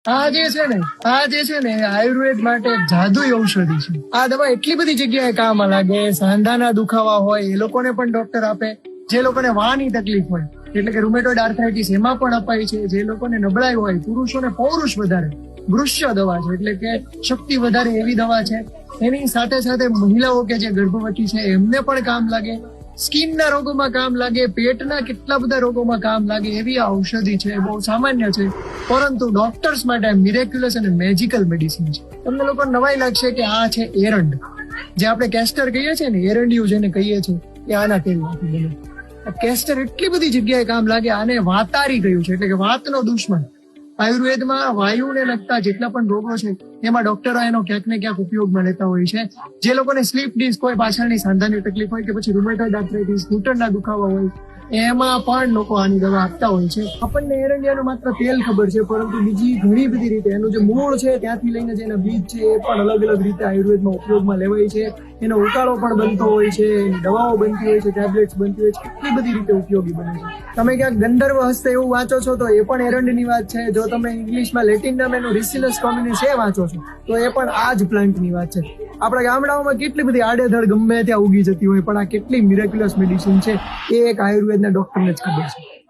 આ જે છે ને આયુર્વેદ માટે એક જાદુઈ ઔષધિ છે. આ દવા એટલી બધી જગ્યાએ કામ લાગે. સાંધાના દુખાવા હોય એ લોકોને પણ ડોક્ટર આપે. જે લોકોને વાની તકલીફ હોય એટલે કે રૂમેટોઇડ આર્થરાઇટિસ એમાં પણ અપાય છે. જે લોકોને નબળાઈ હોય, પુરુષોને પૌરુષ વધારે, વૃશ્ય દવા છે એટલે કે શક્તિ વધારે એવી દવા છે. એની સાથે સાથે મહિલાઓ કે જે ગર્ભવતી છે એમને પણ કામ લાગે. સ્કિનના રોગોમાં કામ લાગે, પેટના કેટલા બધા રોગોમાં કામ લાગે એવી આ ઔષધિ છે. બહુ સામાન્ય છે પરંતુ ડોક્ટર્સ માટે મિરેક્યુલસ અને મેજિકલ મેડિસિન છે. તમને લોકો નવાઈ લાગશે કે આ છે એરંડ, જે આપણે કેસ્ટર કહીએ છીએ ને, એરંડિયું જેને કહીએ છીએ, એ આના તેલમાંથી બને. કેસ્ટર એટલી બધી જગ્યાએ કામ લાગે. આને વાતારી કહ્યું છે એટલે કે વાતનો દુશ્મન. આયુર્વેદમાં વાયુને લગતા જેટલા પણ રોગો છે એમાં ડોક્ટરો એનો ક્યાંક ને ક્યાંક ઉપયોગમાં લેતા હોય છે. જે લોકોને સ્લીપ ડિસ્ક હોય, પાછળની સાંધાની તકલીફ હોય કે પછી રૂમેટોઇડ આર્થરાઇટિસ, ઘૂંટણના દુખાવા હોય, એમાં પણ લોકો આની દવા આપતા હોય છે. આપણને એરંડિયાનું માત્ર તેલ ખબર છે પરંતુ બીજી ઘણી બધી રીતે એનું જે મૂળ છે ત્યાંથી લઈને જે એના બીજ છે એ પણ અલગ અલગ રીતે આયુર્વેદમાં ઉપયોગમાં લેવાય છે. એનો ઉકાળો પણ બનતો હોય છે, દવાઓ બનતી હોય છે, ટેબ્લેટ્સ બનતી હોય છે, કેટલી બધી રીતે ઉપયોગી બને છે. તમે ક્યાંક ગંધર્વ હસ્તે એવું વાંચો છો તો એ પણ એરંડની વાત છે. જો તમે ઇંગ્લિશમાં લેટિન નામ એનું રિસિલસ કોમ્યુનિસ એ વાંચો છો તો એ પણ આ જ પ્લાન્ટની વાત છે. આપણા ગામડાઓમાં કેટલી બધી આડેધડ ગમે ત્યાં ઉગી જતી હોય પણ આ કેટલી મિરેક્યુલસ મેડિસિન છે એ એક આયુર્વેદના ડોક્ટરને જ ખબર છે.